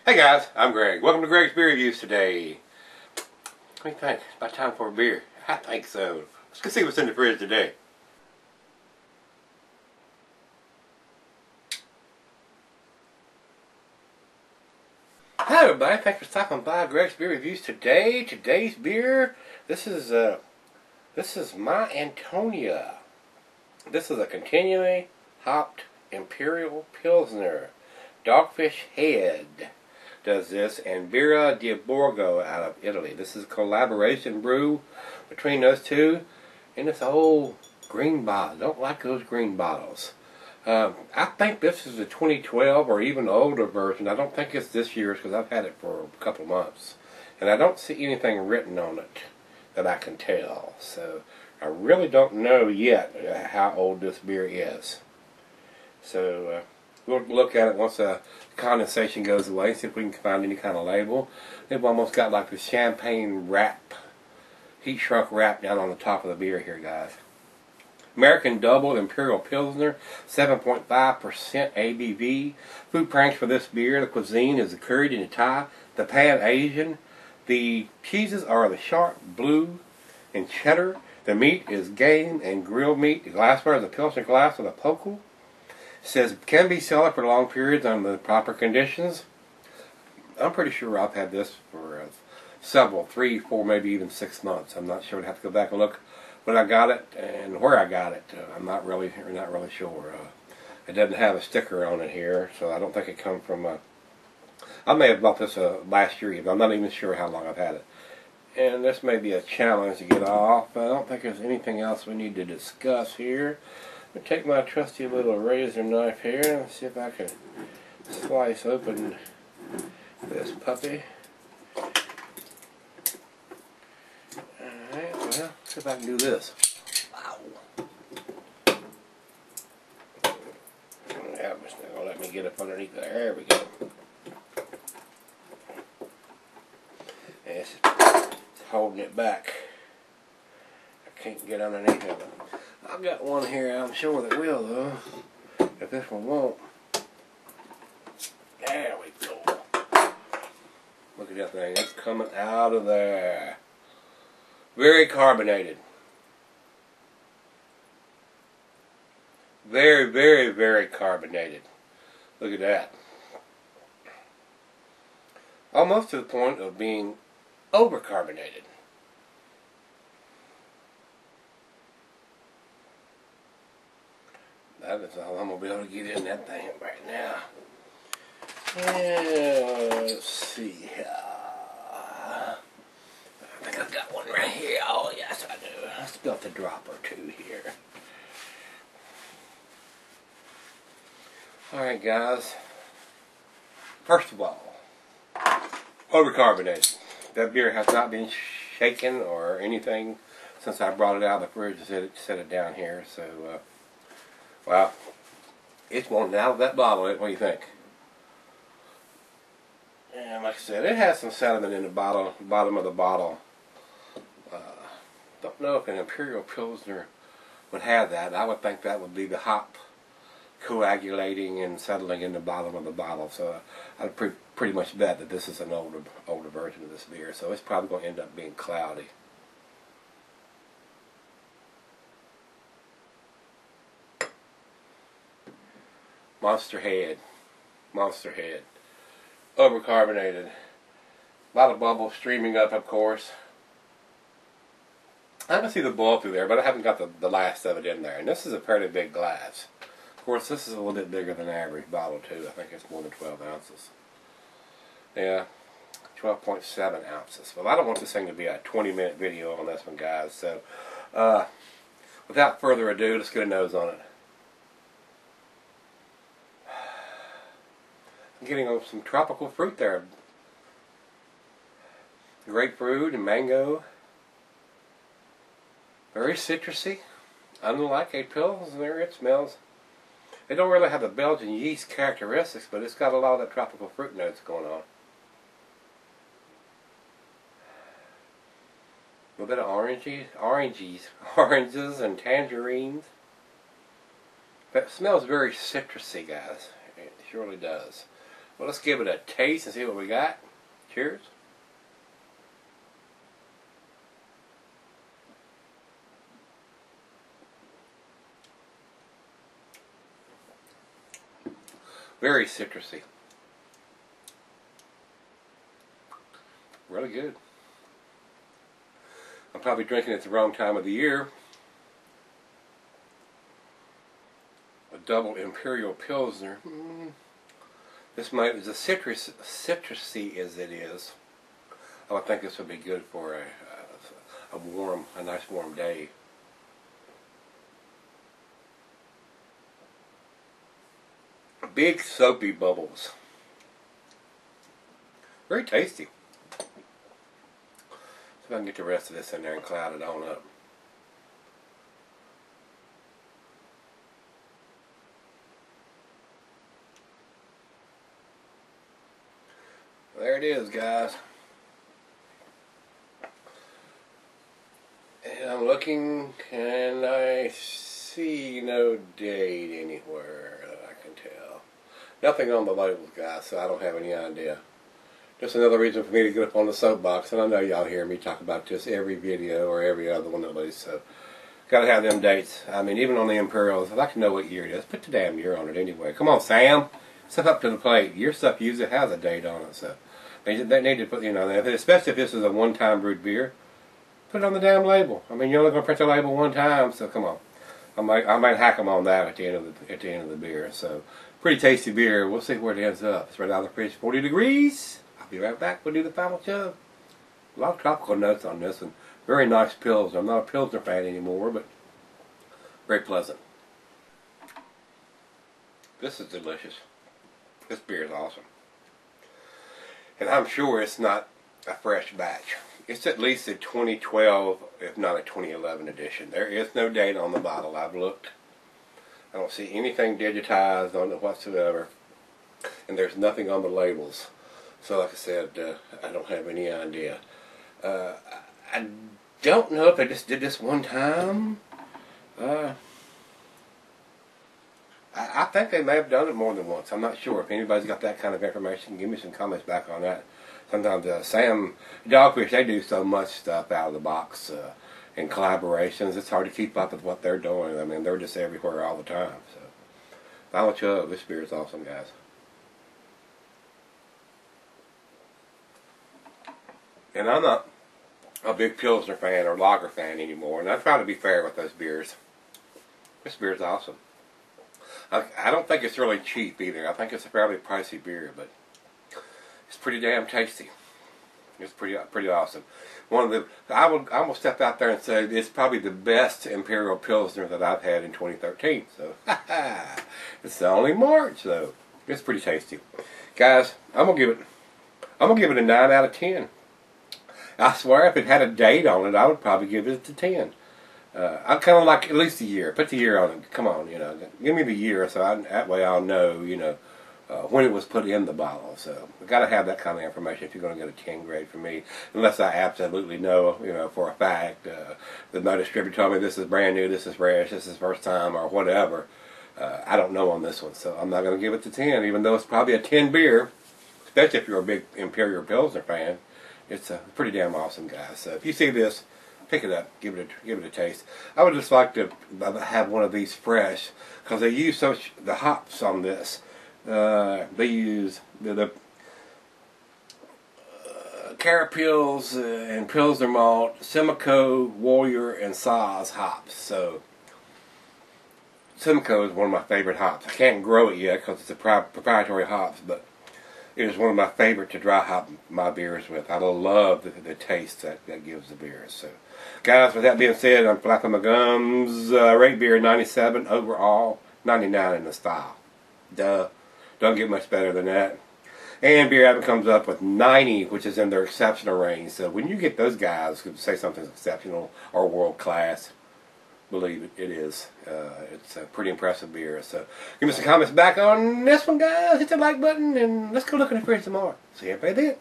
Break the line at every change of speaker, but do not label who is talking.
Hey guys, I'm Greg. Welcome to Gregsbeerreviews today. What do you think? It's about time for a beer. I think so. Let's go see what's in the fridge today. Hi everybody, thanks for stopping by Gregsbeerreviews today. Today's beer, this is my Antonia. This is a continually hopped Imperial Pilsner. Dogfish Head does this, and Birra di Borgo out of Italy. This is a collaboration brew between those two in this old green bottle. Don't like those green bottles. I think this is a 2012 or even older version. I don't think it's this year's because I've had it for a couple months. And I don't see anything written on it that I can tell. So I really don't know yet how old this beer is. So we'll look at it once the condensation goes away, see if we can find any kind of label. They've almost got like the champagne wrap, heat shrunk wrap down on the top of the beer here, guys. American Double Imperial Pilsner, 7.5% ABV. Food pranks for this beer. The cuisine is the curried in Thai, the Pan Asian. The cheeses are the sharp blue and cheddar. The meat is game and grilled meat. The glassware is a Pilsner glass with a pokel. Says can be sold for long periods under the proper conditions. I'm pretty sure I've had this for several, 3, 4, maybe even 6 months. I'm not sure. I'd have to go back and look when I got it and where I got it. I'm not really sure. It doesn't have a sticker on it here, so I don't think it comes from. I may have bought this last year, but I'm not even sure how long I've had it. And this may be a challenge to get off. I don't think there's anything else we need to discuss here. I'm going to take my trusty little razor knife here and see if I can slice open this puppy. Alright, well, see if I can do this. Wow. Yeah, it's not going to let me get up underneath there. There we go. It's holding it back. I can't get underneath of it. I've got one here, I'm sure that will though, if this one won't. There we go. Look at that thing, it's coming out of there. Very carbonated. Very, very, very carbonated. Look at that. Almost to the point of being overcarbonated. That is all I'm going to be able to get in that thing right now. Let's see. I think I've got one right here. Oh, yes, I do. I spilled a drop or two here. Alright, guys. First of all, overcarbonated. That beer has not been shaken or anything since I brought it out of the fridge and set it down here. So, wow, it's wanting out of that bottle. What do you think? And like I said, it has some sediment in the bottom of the bottle. Don't know if an Imperial Pilsner would have that. I would think that would be the hop coagulating and settling in the bottom of the bottle. So I'd pretty much bet that this is an older version of this beer. So it's probably going to end up being cloudy. Monster Head. Overcarbonated. A lot of bubbles streaming up, of course. I can see the boil through there, but I haven't got the last of it in there. And this is a fairly big glass. Of course, this is a little bit bigger than the average bottle, too. I think it's more than 12 ounces. Yeah, 12.7 ounces. Well, I don't want this thing to be a 20-minute video on this one, guys. So, without further ado, let's get a nose on it. I'm getting some tropical fruit there. Grapefruit and mango. Very citrusy. Unlike a Pilsner, it smells. It don't really have the Belgian yeast characteristics, but it's got a lot of that tropical fruit notes going on. A little bit of oranges and tangerines. But it smells very citrusy, guys. It surely does. Well, let's give it a taste and see what we got. Cheers. Very citrusy. Really good. I'm probably drinking it at the wrong time of the year. A double Imperial Pilsner. This might, as citrusy as it is, I would think this would be good for a nice warm day. Big soapy bubbles. Very tasty. See if I can get the rest of this in there and cloud it on up. There it is, guys. And I'm looking and I see no date anywhere that I can tell. Nothing on the labels, guys, so I don't have any idea. Just another reason for me to get up on the soapbox, and I know y'all hear me talk about this every video or every other one at least, so gotta have them dates. I mean, even on the Imperials, I'd like to know what year it is. Put the damn year on it anyway. Come on, Sam. Step up to the plate. Your stuff usually has a date on it, so they need to put, you know, especially if this is a one-time brewed beer, put it on the damn label. I mean, you're only going to print the label one time, so come on. I might hack them on that at the end of the beer. So, pretty tasty beer. We'll see where it ends up. It's right out of the fridge, 40 degrees. I'll be right back. We'll do the final chug. A lot of tropical notes on this one. Very nice Pilsner. I'm not a Pilsner fan anymore, but very pleasant. This is delicious. This beer is awesome. And I'm sure it's not a fresh batch. It's at least a 2012, if not a 2011 edition. There is no date on the bottle. I've looked. I don't see anything digitized on it whatsoever. And there's nothing on the labels. So like I said, I don't have any idea. I don't know if I just did this one time. I think they may have done it more than once. I'm not sure. If anybody's got that kind of information, give me some comments back on that. Sometimes Dogfish, they do so much stuff out of the box in collaborations. It's hard to keep up with what they're doing. I mean, they're just everywhere all the time. So, final chug. This beer is awesome, guys. And I'm not a big Pilsner fan or lager fan anymore, and I try to be fair with those beers. This beer is awesome. I don't think it's really cheap either. I think it's a fairly pricey beer, but it's pretty damn tasty. It's pretty awesome. I will step out there and say it's probably the best Imperial Pilsner that I've had in 2013. So, it's only March, though. It's pretty tasty, guys. I'm gonna give it a 9 out of 10. I swear, if it had a date on it, I would probably give it a 10. I'd kind of like at least a year. Put the year on it. Come on, you know. Give me the year so that way I'll know, you know, when it was put in the bottle. So I've got to have that kind of information if you're going to get a 10 grade for me. Unless I absolutely know, you know, for a fact that my distributor told me this is brand new, this is fresh, this is first time, or whatever. I don't know on this one, so I'm not going to give it the 10, even though it's probably a 10 beer, especially if you're a big Imperial Pilsner fan. It's pretty damn awesome, guys. So if you see this, pick it up, give it a taste. I would just like to have one of these fresh, because they use the hops on this. They use the Carapils and Pilsner Malt, Simcoe, Warrior, and Saaz hops. So Simcoe is one of my favorite hops. I can't grow it yet because it's a proprietary hops, but it is one of my favorite to dry hop my beers with. I love the taste that gives the beer. So, guys, with that being said, I'm flapping my gums. Rate beer 97 overall, 99 in the style. Duh. Don't get much better than that. And Beer Advocate comes up with 90, which is in their exceptional range. So when you get those guys who say something's exceptional or world class, believe it, it is. It's a pretty impressive beer. So give me some comments back on this one, guys. Hit the like button, and let's go look in the fridge some more. See you if I did.